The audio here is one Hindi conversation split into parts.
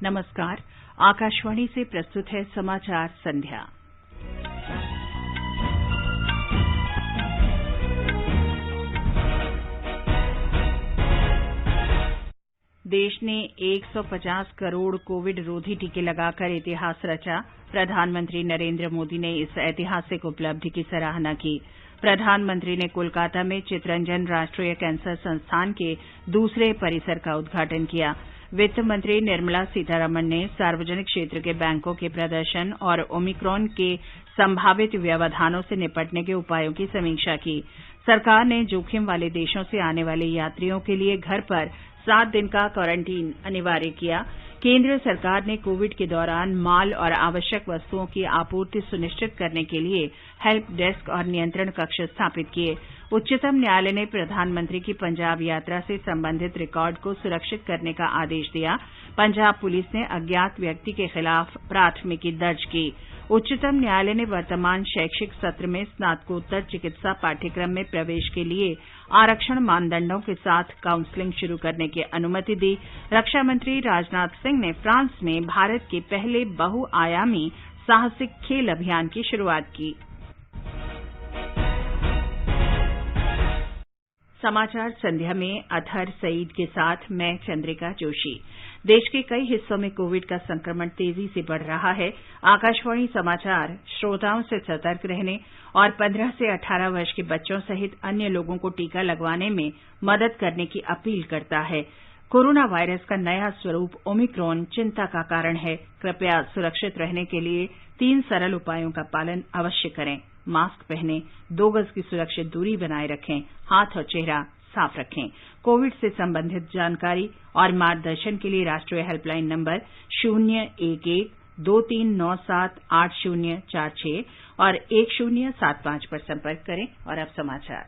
नमस्कार। आकाशवाणी से प्रस्तुत है समाचार संध्या। देश ने 150 करोड़ कोविड रोधी टीके लगाकर इतिहास रचा। प्रधानमंत्री नरेंद्र मोदी ने इस ऐतिहासिक उपलब्धि की सराहना की। प्रधानमंत्री ने कोलकाता में चित्तरंजन राष्ट्रीय कैंसर संस्थान के दूसरे परिसर का उद्घाटन किया। वित्त मंत्री निर्मला सीतारमण ने सार्वजनिक क्षेत्र के बैंकों के प्रदर्शन और ओमिक्रॉन के संभावित व्यवधानों से निपटने के उपायों की समीक्षा की। सरकार ने जोखिम वाले देशों से आने वाले यात्रियों के लिए घर पर 7 दिन का क्वारंटीन अनिवार्य किया। केंद्र सरकार ने कोविड के दौरान माल और आवश्यक वस्तुओं की आपूर्ति सुनिश्चित करने के लिए हेल्प डेस्क और नियंत्रण कक्ष स्थापित किए। उच्चतम न्यायालय ने प्रधानमंत्री की पंजाब यात्रा से संबंधित रिकॉर्ड को सुरक्षित करने का आदेश दिया। पंजाब पुलिस ने अज्ञात व्यक्ति के खिलाफ प्राथमिकी दर्ज की। उच्चतम न्यायालय ने वर्तमान शैक्षिक सत्र में स्नातकोत्तर चिकित्सा पाठ्यक्रम में प्रवेश के लिए आरक्षण मानदंडों के साथ काउंसलिंग शुरू करने की अनुमति दी। रक्षा मंत्री राजनाथ सिंह ने फ्रांस में भारत के पहले बहुआयामी साहसिक खेल अभियान की शुरुआत की। समाचार संध्या में अतहर सईद के साथ मैं चंद्रिका जोशी। देश के कई हिस्सों में कोविड का संक्रमण तेजी से बढ़ रहा है। आकाशवाणी समाचार श्रोताओं से सतर्क रहने और 15 से 18 वर्ष के बच्चों सहित अन्य लोगों को टीका लगवाने में मदद करने की अपील करता है। कोरोना वायरस का नया स्वरूप ओमिक्रॉन चिंता का कारण है। कृपया सुरक्षित रहने के लिए 3 सरल उपायों का पालन अवश्य करें। मास्क पहनें, 2 गज की सुरक्षित दूरी बनाए रखें, हाथ और चेहरा साफ रखें। कोविड से संबंधित जानकारी और मार्गदर्शन के लिए राष्ट्रीय हेल्पलाइन नंबर 011-2397-8046 और 1075 पर संपर्क करें। और अब समाचार।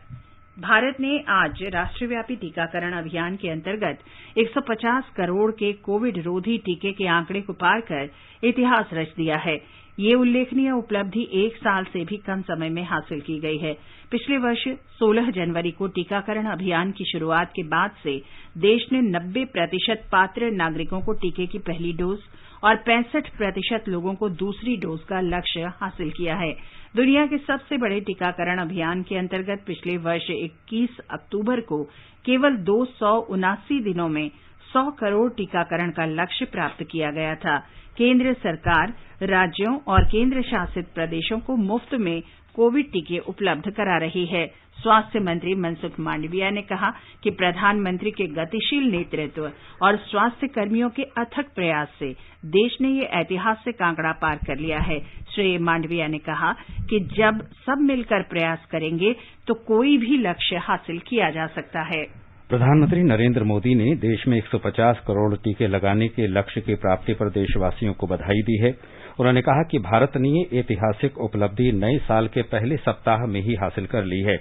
भारत ने आज राष्ट्रव्यापी टीकाकरण अभियान के अंतर्गत 150 करोड़ के कोविड रोधी टीके के आंकड़े को पार कर इतिहास रच दिया है। ये उल्लेखनीय उपलब्धि 1 साल से भी कम समय में हासिल की गई है। पिछले वर्ष 16 जनवरी को टीकाकरण अभियान की शुरुआत के बाद से देश ने 90% पात्र नागरिकों को टीके की पहली डोज और 65% लोगों को दूसरी डोज का लक्ष्य हासिल किया है। दुनिया के सबसे बड़े टीकाकरण अभियान के अंतर्गत पिछले वर्ष 21 अक्टूबर को केवल 279 दिनों में 100 करोड़ टीकाकरण का लक्ष्य प्राप्त किया गया था। केंद्र सरकार राज्यों और केंद्र शासित प्रदेशों को मुफ्त में कोविड टीके उपलब्ध करा रही है। स्वास्थ्य मंत्री मनसुख मांडविया ने कहा कि प्रधानमंत्री के गतिशील नेतृत्व और स्वास्थ्य कर्मियों के अथक प्रयास से देश ने ये ऐतिहासिक आंकड़ा पार कर लिया है। श्री मांडविया ने कहा कि जब सब मिलकर प्रयास करेंगे तो कोई भी लक्ष्य हासिल किया जा सकता है। प्रधानमंत्री नरेंद्र मोदी ने देश में 150 करोड़ टीके लगाने के लक्ष्य की प्राप्ति पर देशवासियों को बधाई दी है। उन्होंने कहा कि भारत ने ये ऐतिहासिक उपलब्धि नए साल के पहले सप्ताह में ही हासिल कर ली है।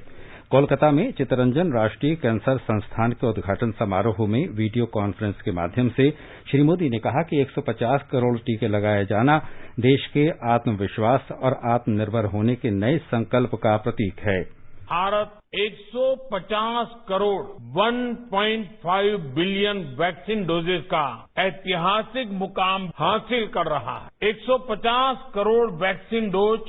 कोलकाता में चित्तरंजन राष्ट्रीय कैंसर संस्थान के उद्घाटन समारोह में वीडियो कॉन्फ्रेंस के माध्यम से श्री मोदी ने कहा कि 150 करोड़ टीके लगाया जाना देश के आत्मविश्वास और आत्मनिर्भर होने के नए संकल्प का प्रतीक है। Bharat 150 crore 1.5 billion vaccine doses का ऐतिहासिक मुकाम हासिल कर रहा है। 150 करोड़ वैक्सीन डोज,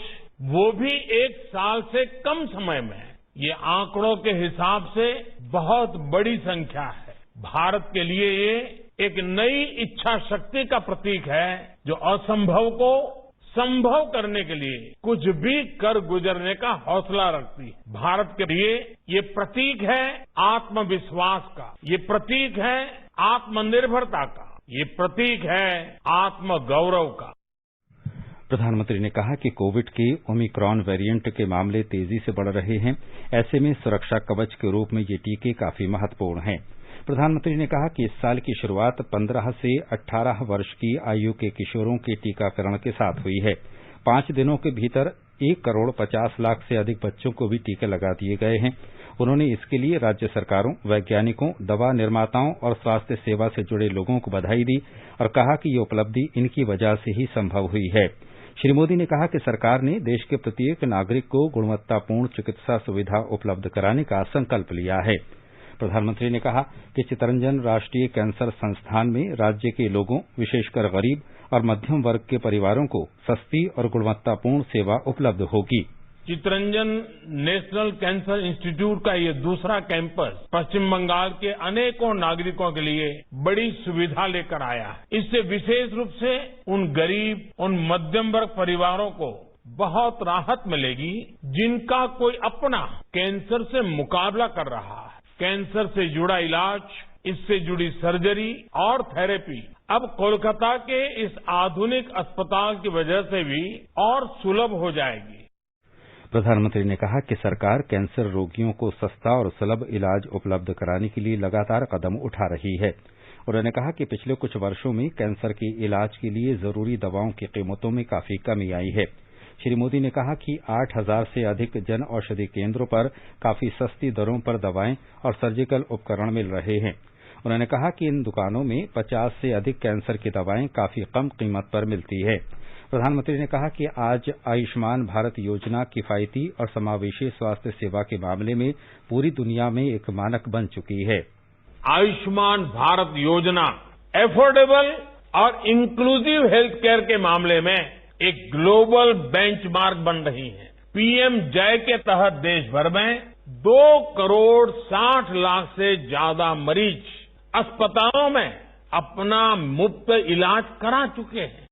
वो भी 1 साल से कम समय में। ये आंकड़ों के हिसाब से बहुत बड़ी संख्या है। भारत के लिए ये एक नई इच्छा शक्ति का प्रतीक है जो असंभव को संभव करने के लिए कुछ भी कर गुजरने का हौसला रखती है। भारत के लिए ये प्रतीक है आत्मविश्वास का, ये प्रतीक है आत्मनिर्भरता का, ये प्रतीक है आत्मगौरव का। प्रधानमंत्री ने कहा कि कोविड के ओमिक्रॉन वेरिएंट के मामले तेजी से बढ़ रहे हैं। ऐसे में सुरक्षा कवच के रूप में ये टीके काफी महत्वपूर्ण हैं। प्रधानमंत्री ने कहा कि इस साल की शुरुआत 15 से 18 वर्ष की आयु के किशोरों के टीकाकरण के साथ हुई है। 5 दिनों के भीतर 1 करोड़ 50 लाख से अधिक बच्चों को भी टीके लगा दिए गए हैं। उन्होंने इसके लिए राज्य सरकारों, वैज्ञानिकों, दवा निर्माताओं और स्वास्थ्य सेवा से जुड़े लोगों को बधाई दी और कहा कि ये उपलब्धि इनकी वजह से ही संभव हुई है। श्री मोदी ने कहा कि सरकार ने देश के प्रत्येक नागरिक को गुणवत्तापूर्ण चिकित्सा सुविधा उपलब्ध कराने का संकल्प लिया है। प्रधानमंत्री ने कहा कि चितरंजन राष्ट्रीय कैंसर संस्थान में राज्य के लोगों, विशेषकर गरीब और मध्यम वर्ग के परिवारों को सस्ती और गुणवत्तापूर्ण सेवा उपलब्ध होगी। चितरंजन नेशनल कैंसर इंस्टीट्यूट का ये दूसरा कैंपस पश्चिम बंगाल के अनेकों नागरिकों के लिए बड़ी सुविधा लेकर आया है। इससे विशेष रूप से उन गरीब, उन मध्यम वर्ग परिवारों को बहुत राहत मिलेगी जिनका कोई अपना कैंसर से मुकाबला कर रहा है। कैंसर से जुड़ा इलाज, इससे जुड़ी सर्जरी और थेरेपी अब कोलकाता के इस आधुनिक अस्पताल की वजह से भी और सुलभ हो जाएगी। प्रधानमंत्री ने कहा कि सरकार कैंसर रोगियों को सस्ता और सुलभ इलाज उपलब्ध कराने के लिए लगातार कदम उठा रही है। उन्होंने कहा कि पिछले कुछ वर्षों में कैंसर के इलाज के लिए जरूरी दवाओं की कीमतों में काफी कमी आई है। श्री मोदी ने कहा कि 8,000 से अधिक जन औषधि केंद्रों पर काफी सस्ती दरों पर दवाएं और सर्जिकल उपकरण मिल रहे हैं। उन्होंने कहा कि इन दुकानों में 50 से अधिक कैंसर की दवाएं काफी कम कीमत पर मिलती है। प्रधानमंत्री ने कहा कि आज आयुष्मान भारत योजना किफायती और समावेशी स्वास्थ्य सेवा के मामले में पूरी दुनिया में एक मानक बन चुकी है। आयुष्मान भारत योजना एफोर्डेबल और इंक्लूसिव हेल्थ केयर के मामले में एक ग्लोबल बेंचमार्क बन रही है। पीएम जय के तहत देश भर में 2 करोड़ 60 लाख से ज्यादा मरीज अस्पतालों में अपना मुफ्त इलाज करा चुके हैं।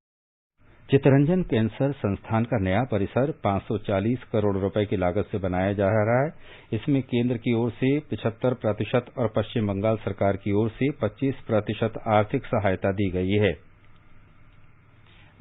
चितरंजन कैंसर संस्थान का नया परिसर 540 करोड़ रुपए की लागत से बनाया जा रहा है। इसमें केंद्र की ओर से 75% और पश्चिम बंगाल सरकार की ओर से 25% आर्थिक सहायता दी गई है।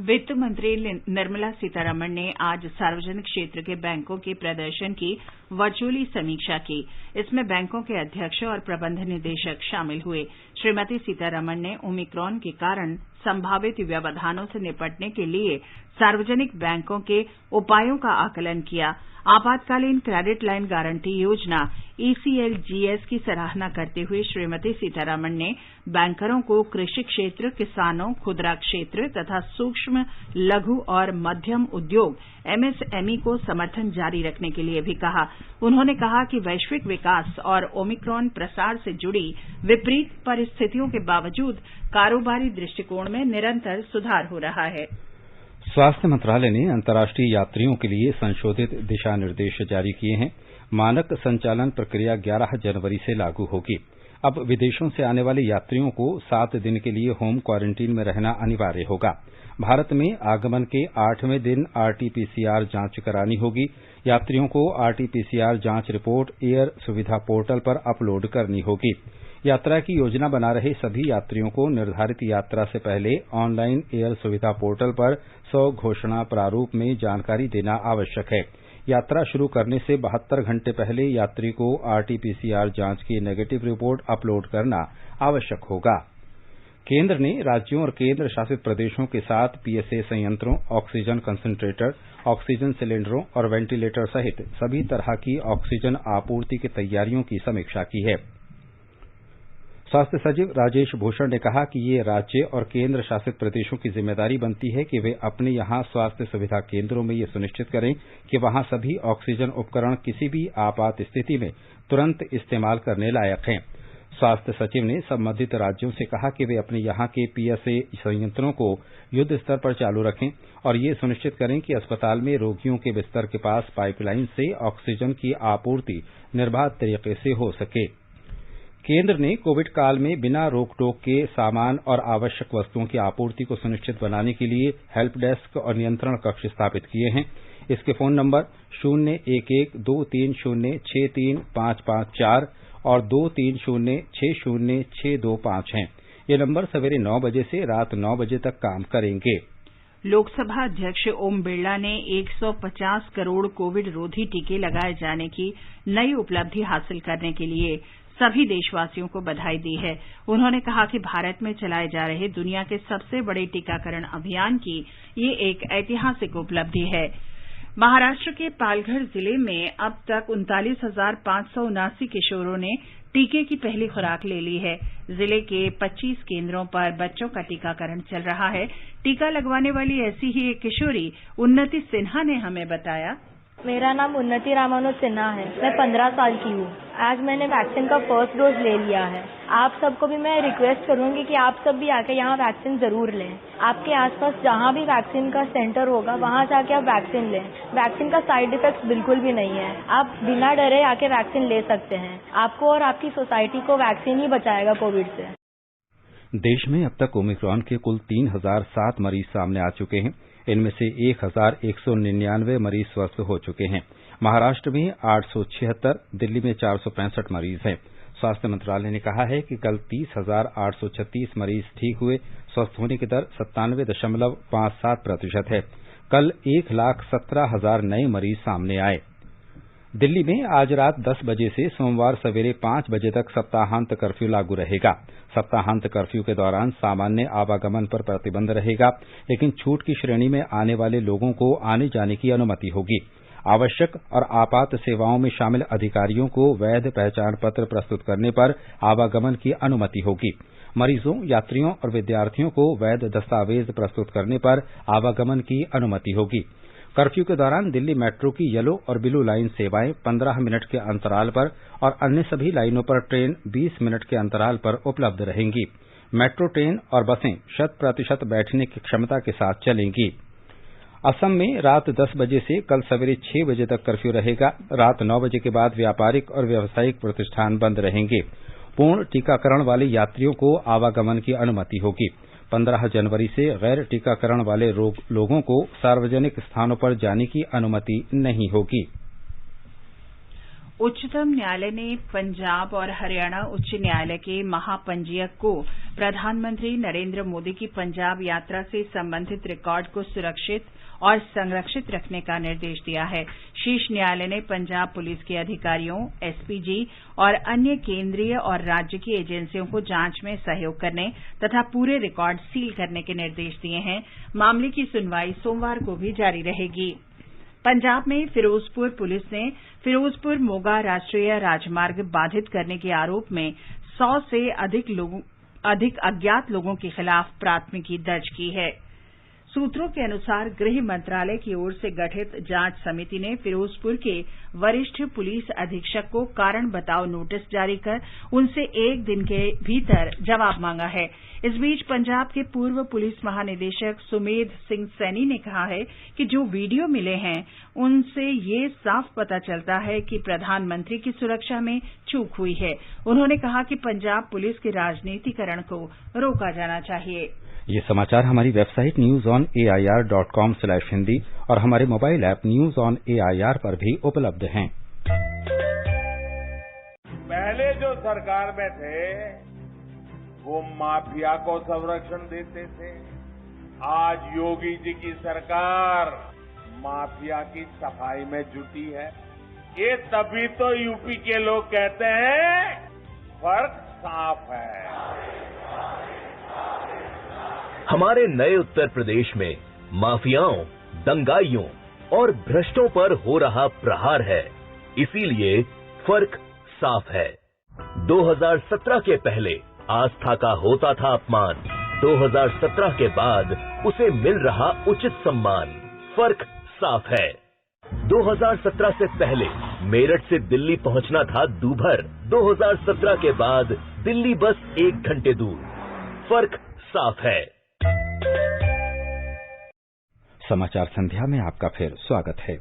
वित्त मंत्री निर्मला सीतारमण ने आज सार्वजनिक क्षेत्र के बैंकों के प्रदर्शन की वर्चुअली समीक्षा की। इसमें बैंकों के अध्यक्ष और प्रबंध निदेशक शामिल हुए। श्रीमती सीतारमण ने ओमिक्रॉन के कारण संभावित व्यवधानों से निपटने के लिए सार्वजनिक बैंकों के उपायों का आकलन किया। आपातकालीन क्रेडिट लाइन गारंटी योजना ECLGS की सराहना करते हुए श्रीमती सीतारमण ने बैंकरों को कृषि क्षेत्र, किसानों, खुदरा क्षेत्र तथा सूक्ष्म, लघु और मध्यम उद्योग MSME को समर्थन जारी रखने के लिए भी कहा। उन्होंने कहा कि वैश्विक विकास और ओमिक्रॉन प्रसार से जुड़ी विपरीत परिस्थितियों के बावजूद कारोबारी दृष्टिकोण में निरंतर सुधार हो रहा है। स्वास्थ्य मंत्रालय ने अंतर्राष्ट्रीय यात्रियों के लिए संशोधित दिशा निर्देश जारी किए हैं। मानक संचालन प्रक्रिया 11 जनवरी से लागू होगी। अब विदेशों से आने वाले यात्रियों को 7 दिन के लिए होम क्वारंटीन में रहना अनिवार्य होगा। भारत में आगमन के 8वें दिन RT-PCR जांच करानी होगी। यात्रियों को RT-PCR जांच रिपोर्ट एयर सुविधा पोर्टल पर अपलोड करनी होगी। यात्रा की योजना बना रहे सभी यात्रियों को निर्धारित यात्रा से पहले ऑनलाइन एयर सुविधा पोर्टल पर 100 घोषणा प्रारूप में जानकारी देना आवश्यक है। यात्रा शुरू करने से 72 घंटे पहले यात्री को RT-PCR जांच की नेगेटिव रिपोर्ट अपलोड करना आवश्यक होगा। केंद्र ने राज्यों और केंद्र शासित प्रदेशों के साथ PSA संयंत्रों, ऑक्सीजन कंसंट्रेटर, ऑक्सीजन सिलेंडरों और वेंटिलेटर सहित सभी तरह की ऑक्सीजन आपूर्ति की तैयारियों की समीक्षा की है। स्वास्थ्य सचिव राजेश भूषण ने कहा कि ये राज्य और केंद्र शासित प्रदेशों की जिम्मेदारी बनती है कि वे अपने यहां स्वास्थ्य सुविधा केंद्रों में ये सुनिश्चित करें कि वहां सभी ऑक्सीजन उपकरण किसी भी आपात स्थिति में तुरंत इस्तेमाल करने लायक हैं। स्वास्थ्य सचिव ने संबंधित राज्यों से कहा कि वे अपने यहां के PSA संयंत्रों को युद्ध स्तर पर चालू रखें और ये सुनिश्चित करें कि अस्पताल में रोगियों के बिस्तर के पास पाइपलाइन से ऑक्सीजन की आपूर्ति निर्बाध तरीके से हो सके। केंद्र ने कोविड काल में बिना रोक टोक के सामान और आवश्यक वस्तुओं की आपूर्ति को सुनिश्चित बनाने के लिए हेल्प डेस्क और नियंत्रण कक्ष स्थापित किए हैं। इसके फोन नंबर 011-23063554 और 23060625 हैं। ये नंबर सवेरे 9 बजे से रात 9 बजे तक काम करेंगे। लोकसभा अध्यक्ष ओम बिरला ने 150 करोड़ कोविड रोधी टीके लगाए जाने की नई उपलब्धि हासिल करने के लिए सभी देशवासियों को बधाई दी है। उन्होंने कहा कि भारत में चलाए जा रहे दुनिया के सबसे बड़े टीकाकरण अभियान की ये एक ऐतिहासिक उपलब्धि है। महाराष्ट्र के पालघर जिले में अब तक 39,579 किशोरों ने टीके की पहली खुराक ले ली है। जिले के 25 केंद्रों पर बच्चों का टीकाकरण चल रहा है। टीका लगवाने वाली ऐसी ही एक किशोरी उन्नति सिन्हा ने हमें बताया। मेरा नाम उन्नति रामानुज सिन्हा है। मैं 15 साल की हूँ। आज मैंने वैक्सीन का फर्स्ट डोज ले लिया है। आप सबको भी मैं रिक्वेस्ट करूंगी कि आप सब भी आके यहाँ वैक्सीन जरूर लें। आपके आसपास जहाँ भी वैक्सीन का सेंटर होगा वहाँ जाके आप वैक्सीन लें। वैक्सीन का साइड इफेक्ट्स बिल्कुल भी नहीं है। आप बिना डरे आके वैक्सीन ले सकते हैं। आपको और आपकी सोसाइटी को वैक्सीन ही बचाएगा कोविड से। देश में अब तक ओमिक्रॉन के कुल 3007 मरीज सामने आ चुके हैं। इनमें से 1199 मरीज स्वस्थ हो चुके हैं। महाराष्ट्र में 876, दिल्ली में 465 मरीज हैं। स्वास्थ्य मंत्रालय ने कहा है कि कल 30,836 मरीज ठीक हुए। स्वस्थ होने की दर 97.57% है। कल 1,17,000 नए मरीज सामने आए। दिल्ली में आज रात 10 बजे से सोमवार सवेरे 5 बजे तक सप्ताहांत कर्फ्यू लागू रहेगा। सप्ताहांत कर्फ्यू के दौरान सामान्य आवागमन पर प्रतिबंध रहेगा, लेकिन छूट की श्रेणी में आने वाले लोगों को आने जाने की अनुमति होगी। आवश्यक और आपात सेवाओं में शामिल अधिकारियों को वैध पहचान पत्र प्रस्तुत करने पर आवागमन की अनुमति होगी। मरीजों, यात्रियों और विद्यार्थियों को वैध दस्तावेज प्रस्तुत करने पर आवागमन की अनुमति होगी। कर्फ्यू के दौरान दिल्ली मेट्रो की येलो और ब्लू लाइन सेवाएं 15 मिनट के अंतराल पर और अन्य सभी लाइनों पर ट्रेन 20 मिनट के अंतराल पर उपलब्ध रहेंगी। मेट्रो ट्रेन और बसें 100% बैठने की क्षमता के साथ चलेंगी। असम में रात 10 बजे से कल सवेरे 6 बजे तक कर्फ्यू रहेगा। रात 9 बजे के बाद व्यापारिक और व्यावसायिक प्रतिष्ठान बंद रहेंगे। पूर्ण टीकाकरण वाले यात्रियों को आवागमन की अनुमति होगी। 15 जनवरी से गैर टीकाकरण वाले लोगों को सार्वजनिक स्थानों पर जाने की अनुमति नहीं होगी। उच्चतम न्यायालय ने पंजाब और हरियाणा उच्च न्यायालय के महापंजीयक को प्रधानमंत्री नरेंद्र मोदी की पंजाब यात्रा से संबंधित रिकॉर्ड को सुरक्षित और संरक्षित रखने का निर्देश दिया है। शीर्ष न्यायालय ने पंजाब पुलिस के अधिकारियों, एसपीजी और अन्य केंद्रीय और राज्य की एजेंसियों को जांच में सहयोग करने तथा पूरे रिकॉर्ड सील करने के निर्देश दिए हैं। मामले की सुनवाई सोमवार को भी जारी रहेगी। पंजाब में फिरोजपुर पुलिस ने फिरोजपुर मोगा राष्ट्रीय राजमार्ग बाधित करने के आरोप में 100 से अधिक अज्ञात लोगों के खिलाफ प्राथमिकी दर्ज की है। सूत्रों के अनुसार गृह मंत्रालय की ओर से गठित जांच समिति ने फिरोजपुर के वरिष्ठ पुलिस अधीक्षक को कारण बताओ नोटिस जारी कर उनसे 1 दिन के भीतर जवाब मांगा है। इस बीच पंजाब के पूर्व पुलिस महानिदेशक सुमेध सिंह सैनी ने कहा है कि जो वीडियो मिले हैं उनसे ये साफ पता चलता है कि प्रधानमंत्री की सुरक्षा में चूक हुई है। उन्होंने कहा कि पंजाब पुलिस के राजनीतिकरण को रोका जाना चाहिए। ये समाचार हमारी वेबसाइट newsonair.com/hindi और हमारे mobile app news on AIR पर भी उपलब्ध हैं। पहले जो सरकार में थे वो माफिया को संरक्षण देते थे। आज योगी जी की सरकार माफिया की सफाई में जुटी है। ये तभी तो यूपी के लोग कहते हैं फर्क साफ है। हमारे नए उत्तर प्रदेश में माफियाओं, दंगाइयों और भ्रष्टों पर हो रहा प्रहार है। इसीलिए फर्क साफ है। 2017 के पहले आस्था का होता था अपमान, 2017 के बाद उसे मिल रहा उचित सम्मान। फर्क साफ है। 2017 से पहले मेरठ से दिल्ली पहुंचना था दूभर, 2017 के बाद दिल्ली बस 1 घंटे दूर। फर्क साफ है। समाचार संध्या में आपका फिर स्वागत है।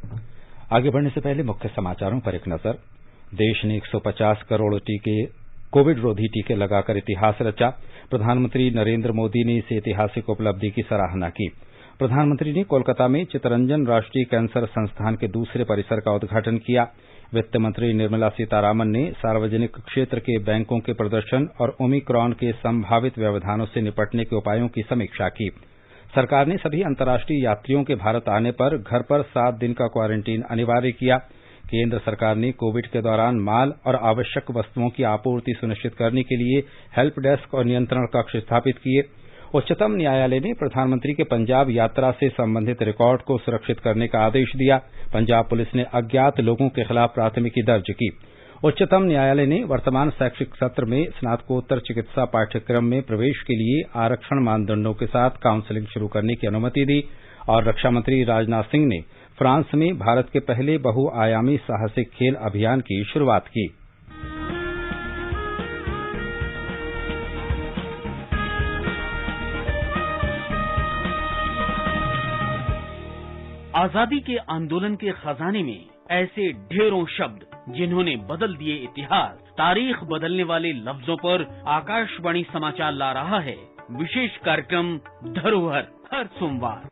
आगे बढ़ने से पहले मुख्य समाचारों पर एक नजर। देश ने 150 करोड़ कोविड रोधी टीके लगाकर इतिहास रचा। प्रधानमंत्री नरेंद्र मोदी ने इस ऐतिहासिक उपलब्धि की सराहना की। प्रधानमंत्री ने कोलकाता में चित्तरंजन राष्ट्रीय कैंसर संस्थान के दूसरे परिसर का उद्घाटन किया। वित्त मंत्री निर्मला सीतारामन ने सार्वजनिक क्षेत्र के बैंकों के प्रदर्शन और ओमिक्रॉन के संभावित व्यवधानों से निपटने के उपायों की समीक्षा की। सरकार ने सभी अंतर्राष्ट्रीय यात्रियों के भारत आने पर घर पर 7 दिन का क्वारंटीन अनिवार्य किया। केंद्र सरकार ने कोविड के दौरान माल और आवश्यक वस्तुओं की आपूर्ति सुनिश्चित करने के लिए हेल्प डेस्क और नियंत्रण कक्ष स्थापित किए। उच्चतम न्यायालय ने प्रधानमंत्री के पंजाब यात्रा से संबंधित रिकॉर्ड को सुरक्षित करने का आदेश दिया। पंजाब पुलिस ने अज्ञात लोगों के खिलाफ प्राथमिकी दर्ज की। उच्चतम न्यायालय ने वर्तमान शैक्षिक सत्र में स्नातकोत्तर चिकित्सा पाठ्यक्रम में प्रवेश के लिए आरक्षण मानदंडों के साथ काउंसलिंग शुरू करने की अनुमति दी और रक्षा मंत्री राजनाथ सिंह ने फ्रांस में भारत के पहले बहुआयामी साहसिक खेल अभियान की शुरुआत की। आजादी के आंदोलन के खजाने में ऐसे ढेरों शब्द जिन्होंने बदल दिए इतिहास। तारीख बदलने वाले लफ्जों पर आकाशवाणी समाचार ला रहा है विशेष कार्यक्रम धरोहर, हर सोमवार।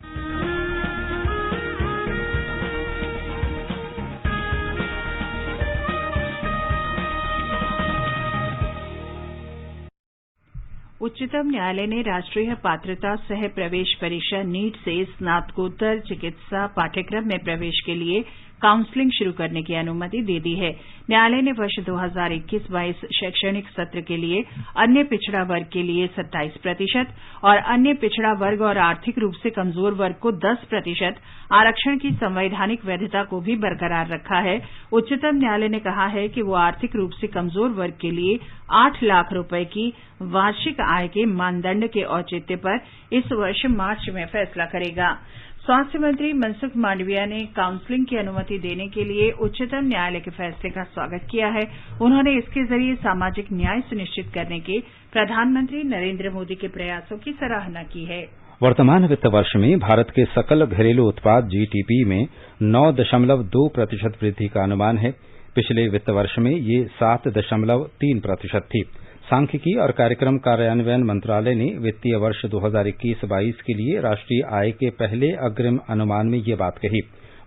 उच्चतम न्यायालय ने राष्ट्रीय पात्रता सह प्रवेश परीक्षा नीट से स्नातकोत्तर चिकित्सा पाठ्यक्रम में प्रवेश के लिए काउंसलिंग शुरू करने की अनुमति दे दी है। न्यायालय ने वर्ष 2021-22 शैक्षणिक सत्र के लिए अन्य पिछड़ा वर्ग के लिए 27% और अन्य पिछड़ा वर्ग और आर्थिक रूप से कमजोर वर्ग को 10% आरक्षण की संवैधानिक वैधता को भी बरकरार रखा है। उच्चतम न्यायालय ने कहा है कि वो आर्थिक रूप से कमजोर वर्ग के लिए 8 लाख रुपए की वार्षिक आय के मानदंड के औचित्य पर इस वर्ष मार्च में फैसला करेगा। स्वास्थ्य मंत्री मनसुख मांडविया ने काउंसलिंग की अनुमति देने के लिए उच्चतम न्यायालय के फैसले का स्वागत किया है। उन्होंने इसके जरिए सामाजिक न्याय सुनिश्चित करने के प्रधानमंत्री नरेंद्र मोदी के प्रयासों की सराहना की है। वर्तमान वित्त वर्ष में भारत के सकल घरेलू उत्पाद जीडीपी में 9.2% वृद्धि का अनुमान है। पिछले वित्त वर्ष में ये 7.3% थी। सांख्यिकी और कार्यक्रम कार्यान्वयन मंत्रालय ने वित्तीय वर्ष 2021-22 के लिए राष्ट्रीय आय के पहले अग्रिम अनुमान में ये बात कही।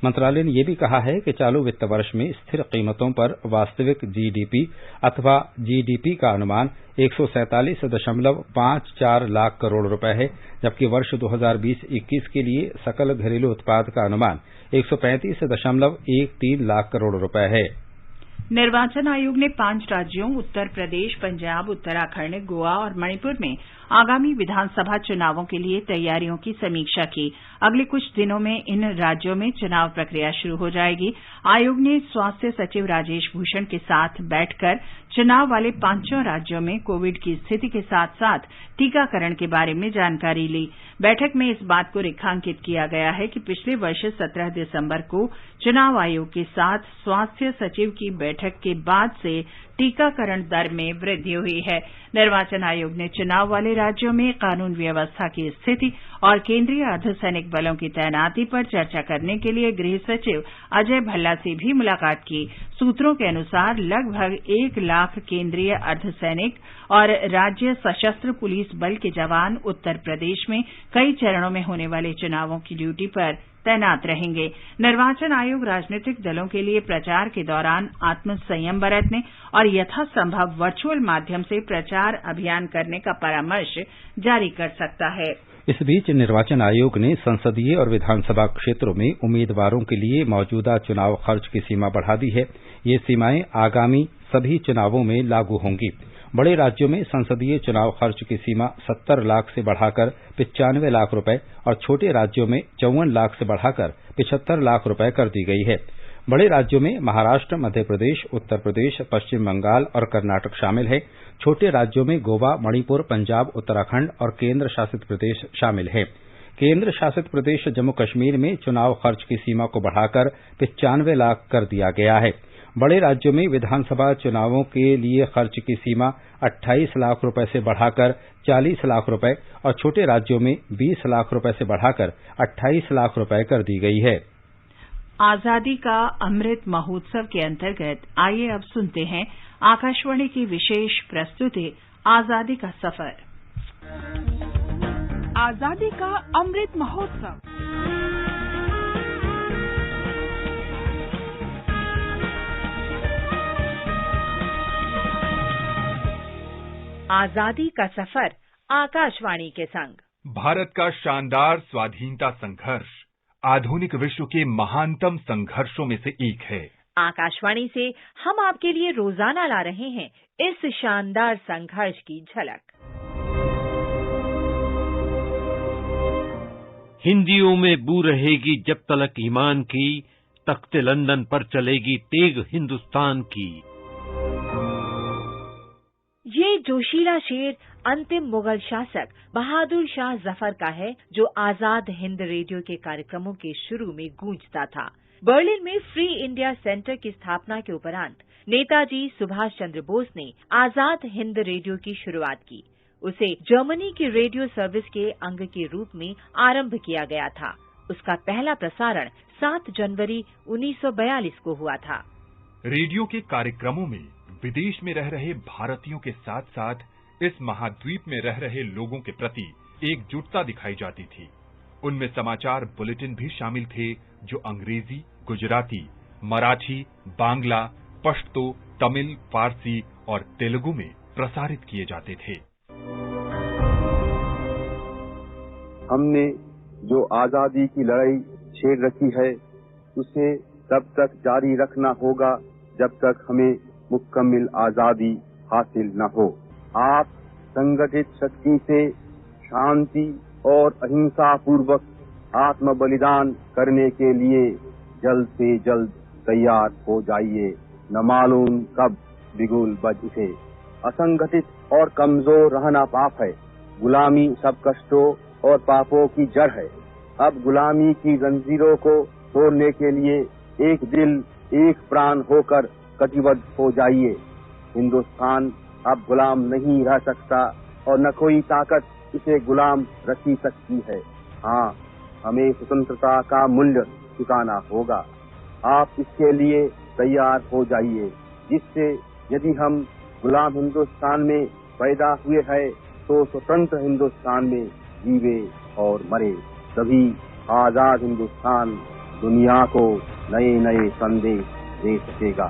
मंत्रालय ने यह भी कहा है कि चालू वित्त वर्ष में स्थिर कीमतों पर वास्तविक जीडीपी अथवा जीडीपी का अनुमान 147.54 लाख करोड़ रुपए है, जबकि वर्ष 2020-21 के लिए सकल घरेलू उत्पाद का अनुमान 135.13 लाख करोड़ रुपए है। निर्वाचन आयोग ने 5 राज्यों उत्तर प्रदेश, पंजाब, उत्तराखंड, गोवा और मणिपुर में आगामी विधानसभा चुनावों के लिए तैयारियों की समीक्षा की। अगले कुछ दिनों में इन राज्यों में चुनाव प्रक्रिया शुरू हो जाएगी। आयोग ने स्वास्थ्य सचिव राजेश भूषण के साथ बैठकर चुनाव वाले 5 राज्यों में कोविड की स्थिति के साथ साथ टीकाकरण के बारे में जानकारी ली। बैठक में इस बात को रेखांकित किया गया है कि पिछले वर्ष 17 दिसंबर को चुनाव आयोग के साथ स्वास्थ्य सचिव की बैठक के बाद से टीकाकरण दर में वृद्धि हुई है। निर्वाचन आयोग ने चुनाव वाले राज्यों में कानून व्यवस्था की स्थिति और केंद्रीय अर्धसैनिक बलों की तैनाती पर चर्चा करने के लिए गृह सचिव अजय भल्ला से भी मुलाकात की। सूत्रों के अनुसार लगभग 1 लाख केंद्रीय अर्धसैनिक और राज्य सशस्त्र पुलिस बल के जवान उत्तर प्रदेश में कई चरणों में होने वाले चुनावों की ड्यूटी पर तैनात रहेंगे। निर्वाचन आयोग राजनीतिक दलों के लिए प्रचार के दौरान आत्मसंयम बरतने और यथासंभव वर्चुअल माध्यम से प्रचार अभियान करने का परामर्श जारी कर सकता है। इस बीच निर्वाचन आयोग ने संसदीय और विधानसभा क्षेत्रों में उम्मीदवारों के लिए मौजूदा चुनाव खर्च की सीमा बढ़ा दी है। ये सीमाएं आगामी सभी चुनावों में लागू होंगी। बड़े राज्यों में संसदीय चुनाव खर्च की सीमा 70 लाख से बढ़ाकर 95 लाख रुपए और छोटे राज्यों में 54 लाख से बढ़ाकर 75 लाख रुपए कर दी गई है। बड़े राज्यों में महाराष्ट्र, मध्य प्रदेश, उत्तर प्रदेश, पश्चिम बंगाल और कर्नाटक शामिल है। छोटे राज्यों में गोवा, मणिपुर, पंजाब, उत्तराखंड और केंद्र शासित प्रदेश शामिल है। केंद्र शासित प्रदेश जम्मू कश्मीर में चुनाव खर्च की सीमा को बढ़ाकर 95 लाख कर दिया गया है। बड़े राज्यों में विधानसभा चुनावों के लिए खर्च की सीमा 28 लाख रुपए से बढ़ाकर 40 लाख रुपए और छोटे राज्यों में 20 लाख रुपए से बढ़ाकर 28 लाख रुपए कर दी गई है। आजादी का अमृत महोत्सव के अंतर्गत आइए अब सुनते हैं आकाशवाणी की विशेष प्रस्तुति आजादी का सफर। आजादी का अमृत महोत्सव। आजादी का सफर आकाशवाणी के संग। भारत का शानदार स्वाधीनता संघर्ष आधुनिक विश्व के महानतम संघर्षों में से एक है। आकाशवाणी से हम आपके लिए रोजाना ला रहे हैं इस शानदार संघर्ष की झलक। हिंदियों में बू रहेगी जब तलक ईमान की, तख्ते लंदन पर चलेगी तेग हिंदुस्तान की। ये जोशीला शेर अंतिम मुगल शासक बहादुर शाह जफर का है, जो आजाद हिंद रेडियो के कार्यक्रमों के शुरू में गूंजता था। बर्लिन में फ्री इंडिया सेंटर की स्थापना के उपरांत नेताजी सुभाष चंद्र बोस ने आजाद हिंद रेडियो की शुरुआत की। उसे जर्मनी की रेडियो सर्विस के अंग के रूप में आरंभ किया गया था। उसका पहला प्रसारण 7 जनवरी 1942 को हुआ था। रेडियो के कार्यक्रमों में विदेश में रह रहे भारतीयों के साथ साथ इस महाद्वीप में रह रहे लोगों के प्रति एकजुटता दिखाई जाती थी। उनमें समाचार बुलेटिन भी शामिल थे, जो अंग्रेजी, गुजराती, मराठी, बांग्ला, पश्तो, तमिल, फारसी और तेलुगु में प्रसारित किए जाते थे। हमने जो आजादी की लड़ाई छेड़ रखी है, उसे तब तक जारी रखना होगा जब तक हमें मुकम्मल आजादी हासिल न हो। आप संगठित शक्ति से शांति और अहिंसा पूर्वक आत्म बलिदान करने के लिए जल्द से जल्द तैयार हो जाइए। न मालूम कब बिगुल बज उठे। असंगठित और कमजोर रहना पाप है। गुलामी सब कष्टों और पापों की जड़ है। अब गुलामी की जंजीरों को तोड़ने के लिए एक दिल एक प्राण होकर कटिबद्ध हो जाइए। हिंदुस्तान अब गुलाम नहीं रह सकता और न कोई ताकत इसे गुलाम रखी सकती है। हाँ, हमें स्वतंत्रता का मूल्य चुकाना होगा। आप इसके लिए तैयार हो जाइए, जिससे यदि हम गुलाम हिंदुस्तान में पैदा हुए हैं तो स्वतंत्र हिंदुस्तान में जीवे और मरे। तभी आजाद हिंदुस्तान दुनिया को नए नए संदेश दे सकेगा।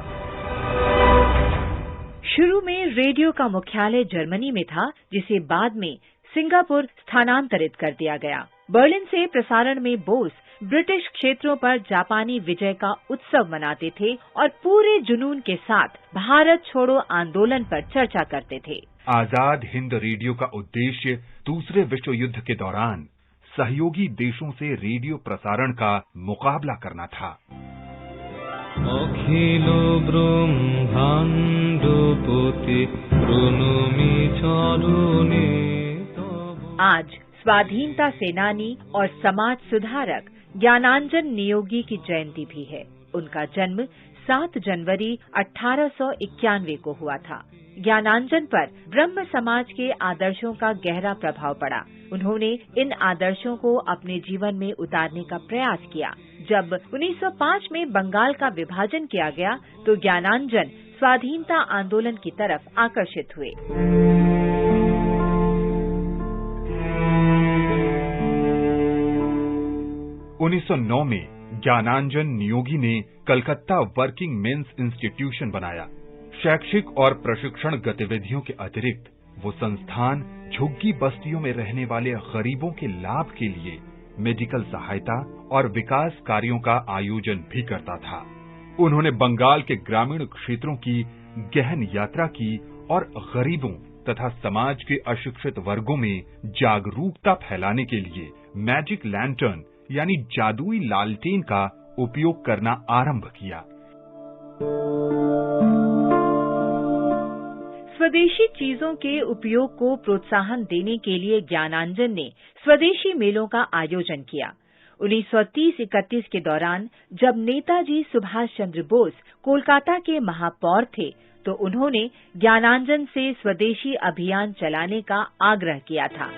शुरू में रेडियो का मुख्यालय जर्मनी में था, जिसे बाद में सिंगापुर स्थानांतरित कर दिया गया। बर्लिन से प्रसारण में बोस ब्रिटिश क्षेत्रों पर जापानी विजय का उत्सव मनाते थे और पूरे जुनून के साथ भारत छोड़ो आंदोलन पर चर्चा करते थे। आजाद हिंद रेडियो का उद्देश्य दूसरे विश्व युद्ध के दौरान सहयोगी देशों से रेडियो प्रसारण का मुकाबला करना था। अखिल ब्रह्मांड पति प्रणमि चरणे। आज स्वाधीनता सेनानी और समाज सुधारक ज्ञानांजन नियोगी की जयंती भी है। उनका जन्म 7 जनवरी 1891 को हुआ था। ज्ञानांजन पर ब्रह्म समाज के आदर्शों का गहरा प्रभाव पड़ा। उन्होंने इन आदर्शों को अपने जीवन में उतारने का प्रयास किया। जब 1905 में बंगाल का विभाजन किया गया तो ज्ञानांजन स्वाधीनता आंदोलन की तरफ आकर्षित हुए। 1909 में ज्ञानांजन नियोगी ने कलकत्ता वर्किंग मेंस इंस्टीट्यूशन बनाया। शैक्षिक और प्रशिक्षण गतिविधियों के अतिरिक्त वो संस्थान झुग्गी बस्तियों में रहने वाले गरीबों के लाभ के लिए मेडिकल सहायता और विकास कार्यों का आयोजन भी करता था। उन्होंने बंगाल के ग्रामीण क्षेत्रों की गहन यात्रा की और गरीबों तथा समाज के अशिक्षित वर्गों में जागरूकता फैलाने के लिए मैजिक लैंटर्न यानी जादुई लालटेन का उपयोग करना आरंभ किया। स्वदेशी चीजों के उपयोग को प्रोत्साहन देने के लिए ज्ञानांजन ने स्वदेशी मेलों का आयोजन किया। 1930-31 के दौरान जब नेताजी सुभाष चंद्र बोस कोलकाता के महापौर थे, तो उन्होंने ज्ञानांजन से स्वदेशी अभियान चलाने का आग्रह किया था।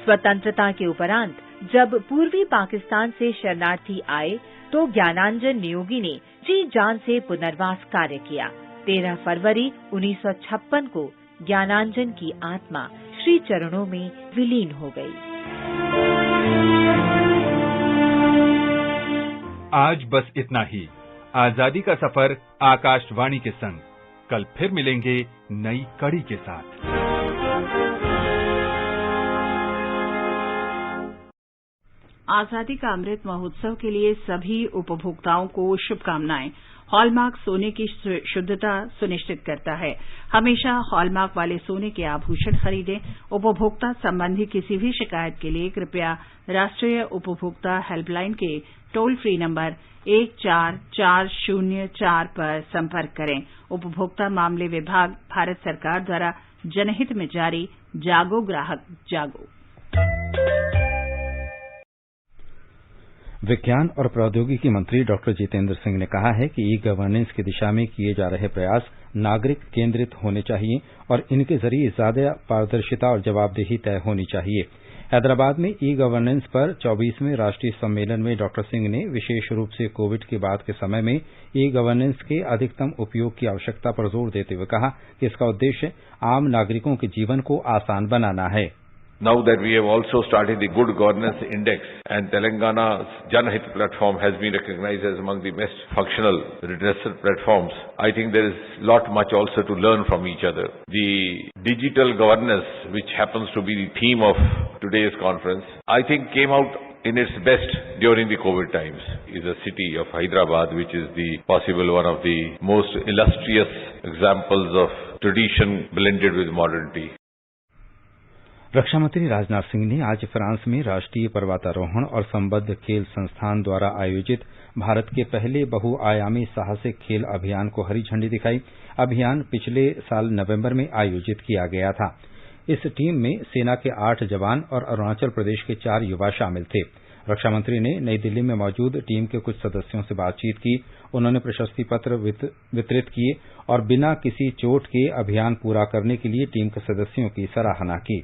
स्वतंत्रता के उपरांत जब पूर्वी पाकिस्तान से शरणार्थी आए तो ज्ञानांजन नियोगी ने जी जान से पुनर्वास कार्य किया। 13 फरवरी 1956 को ज्ञानांजन की आत्मा श्री चरणों में विलीन हो गई। आज बस इतना ही। आजादी का सफर आकाशवाणी के संग। कल फिर मिलेंगे नई कड़ी के साथ। आजादी का अमृत महोत्सव के लिए सभी उपभोक्ताओं को शुभकामनाएं। हॉलमार्क सोने की शुद्धता सुनिश्चित करता है। हमेशा हॉलमार्क वाले सोने के आभूषण खरीदें। उपभोक्ता संबंधी किसी भी शिकायत के लिए कृपया राष्ट्रीय उपभोक्ता हेल्पलाइन के टोल फ्री नंबर 14404 पर संपर्क करें। उपभोक्ता मामले विभाग, भारत सरकार द्वारा जनहित में जारी। जागो ग्राहक जागो। विज्ञान और प्रौद्योगिकी मंत्री डॉक्टर जितेंद्र सिंह ने कहा है कि ई गवर्नेंस की दिशा में किए जा रहे प्रयास नागरिक केंद्रित होने चाहिए और इनके जरिए ज्यादा पारदर्शिता और जवाबदेही तय होनी चाहिए। हैदराबाद में ई गवर्नेंस पर 24वें राष्ट्रीय सम्मेलन में डॉक्टर सिंह ने विशेष रूप से कोविड के बाद के समय में ई गवर्नेंस के अधिकतम उपयोग की आवश्यकता पर जोर देते हुए कहा कि इसका उद्देश्य आम नागरिकों के जीवन को आसान बनाना है। Now that we have also started the Good Governance Index and Telangana's Janhit platform has been recognized as among the best functional redressal platforms, I think there is lot much also to learn from each other. The digital governance, which happens to be the theme of today's conference, I think came out in its best during the COVID times. Is a city of Hyderabad, which is the possible one of the most illustrious examples of tradition blended with modernity. रक्षा मंत्री राजनाथ सिंह ने आज फ्रांस में राष्ट्रीय पर्वतारोहण और संबद्ध खेल संस्थान द्वारा आयोजित भारत के पहले बहुआयामी साहसिक खेल अभियान को हरी झंडी दिखाई। अभियान पिछले साल नवंबर में आयोजित किया गया था। इस टीम में सेना के 8 जवान और अरुणाचल प्रदेश के 4 युवा शामिल थे। रक्षा मंत्री ने नई दिल्ली में मौजूद टीम के कुछ सदस्यों से बातचीत की। उन्होंने प्रशस्ति पत्र वितरित किए और बिना किसी चोट के अभियान पूरा करने के लिए टीम के सदस्यों की सराहना की।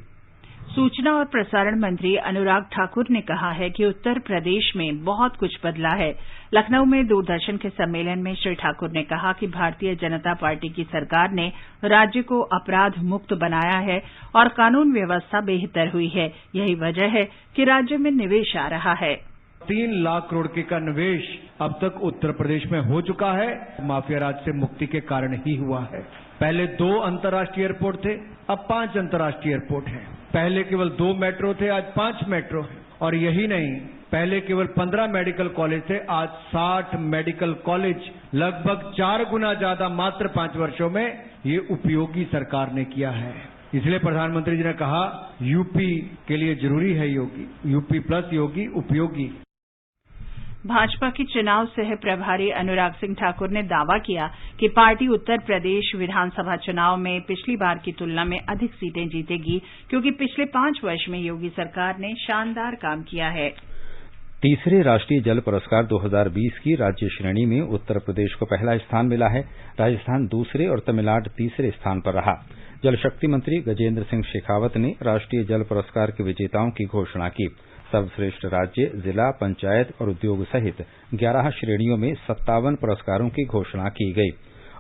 सूचना और प्रसारण मंत्री अनुराग ठाकुर ने कहा है कि उत्तर प्रदेश में बहुत कुछ बदला है। लखनऊ में दूरदर्शन के सम्मेलन में श्री ठाकुर ने कहा कि भारतीय जनता पार्टी की सरकार ने राज्य को अपराध मुक्त बनाया है और कानून व्यवस्था बेहतर हुई है। यही वजह है कि राज्य में निवेश आ रहा है। 3 लाख करोड़ का निवेश अब तक उत्तर प्रदेश में हो चुका है। माफिया राज से मुक्ति के कारण ही हुआ है। पहले 2 अंतर्राष्ट्रीय एयरपोर्ट थे, अब 5 अंतर्राष्ट्रीय एयरपोर्ट हैं। पहले केवल 2 मेट्रो थे, आज 5 मेट्रो हैं। और यही नहीं, पहले केवल 15 मेडिकल कॉलेज थे, आज 60 मेडिकल कॉलेज, लगभग 4 गुना ज्यादा मात्र 5 वर्षों में ये उपयोगी सरकार ने किया है। इसलिए प्रधानमंत्री जी ने कहा यूपी के लिए जरूरी है योगी, यूपी प्लस योगी उपयोगी। भाजपा के चुनाव सह प्रभारी अनुराग सिंह ठाकुर ने दावा किया कि पार्टी उत्तर प्रदेश विधानसभा चुनाव में पिछली बार की तुलना में अधिक सीटें जीतेगी, क्योंकि पिछले 5 वर्ष में योगी सरकार ने शानदार काम किया है। तीसरे राष्ट्रीय जल पुरस्कार 2020 की राज्य श्रेणी में उत्तर प्रदेश को पहला स्थान मिला है। राजस्थान दूसरे और तमिलनाडु तीसरे स्थान पर रहा। जल शक्ति मंत्री गजेंद्र सिंह शेखावत ने राष्ट्रीय जल पुरस्कार के विजेताओं की घोषणा की। सर्वश्रेष्ठ राज्य, जिला, पंचायत और उद्योग सहित 11 श्रेणियों में 57 पुरस्कारों की घोषणा की गई।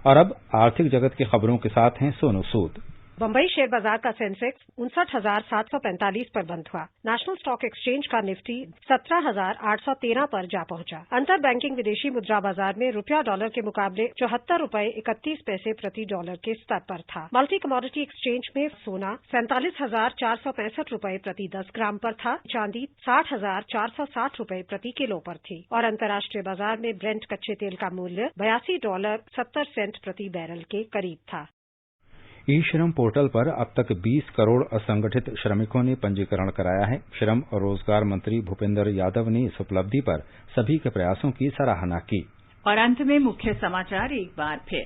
और अब आर्थिक जगत की खबरों के साथ हैं सोनू सूद। बम्बई शेयर बाजार का सेंसेक्स 59,745 पर बंद हुआ। नेशनल स्टॉक एक्सचेंज का निफ्टी 17,813 पर जा पहुंचा। अंतर बैंकिंग विदेशी मुद्रा बाजार में रुपया डॉलर के मुकाबले 74 रुपये 31 पैसे प्रति डॉलर के स्तर पर था। मल्टी कमोडिटी एक्सचेंज में सोना 47,465 रुपये प्रति 10 ग्राम पर था। चांदी 60,460 रुपये प्रति किलो पर थी और अंतर्राष्ट्रीय बाजार में ब्रेंट कच्चे तेल का मूल्य $82.70 प्रति बैरल के करीब था। ई श्रम पोर्टल पर अब तक 20 करोड़ असंगठित श्रमिकों ने पंजीकरण कराया है। श्रम और रोजगार मंत्री भूपेंद्र यादव ने इस उपलब्धि पर सभी के प्रयासों की सराहना की। और अंत में मुख्य समाचार एक बार फिर।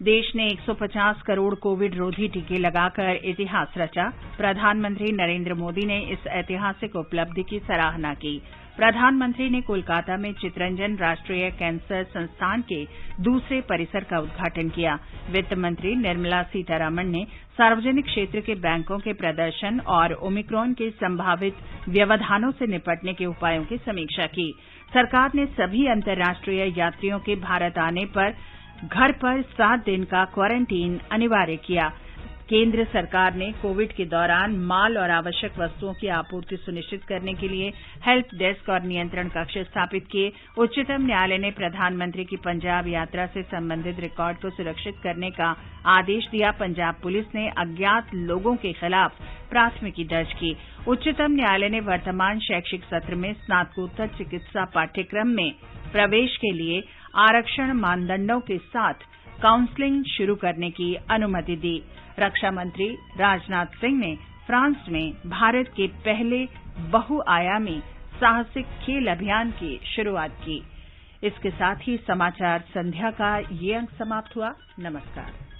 देश ने 150 करोड़ कोविड रोधी टीके लगाकर इतिहास रचा। प्रधानमंत्री नरेंद्र मोदी ने इस ऐतिहासिक उपलब्धि की सराहना की। प्रधानमंत्री ने कोलकाता में चितरंजन राष्ट्रीय कैंसर संस्थान के दूसरे परिसर का उद्घाटन किया। वित्त मंत्री निर्मला सीतारमण ने सार्वजनिक क्षेत्र के बैंकों के प्रदर्शन और ओमिक्रॉन के संभावित व्यवधानों से निपटने के उपायों की समीक्षा की। सरकार ने सभी अंतर्राष्ट्रीय यात्रियों के भारत आने पर घर पर 7 दिन का क्वारंटीन अनिवार्य किया। केंद्र सरकार ने कोविड के दौरान माल और आवश्यक वस्तुओं की आपूर्ति सुनिश्चित करने के लिए हेल्प डेस्क और नियंत्रण कक्ष स्थापित किए। उच्चतम न्यायालय ने प्रधानमंत्री की पंजाब यात्रा से संबंधित रिकॉर्ड को सुरक्षित करने का आदेश दिया। पंजाब पुलिस ने अज्ञात लोगों के खिलाफ प्राथमिकी दर्ज की। उच्चतम न्यायालय ने वर्तमान शैक्षिक सत्र में स्नातकोत्तर चिकित्सा पाठ्यक्रम में प्रवेश के लिए आरक्षण मानदंडों के साथ काउंसलिंग शुरू करने की अनुमति दी। रक्षा मंत्री राजनाथ सिंह ने फ्रांस में भारत के पहले बहुआयामी साहसिक खेल अभियान की शुरुआत की। इसके साथ ही समाचार संध्या का ये अंक समाप्त हुआ। नमस्कार।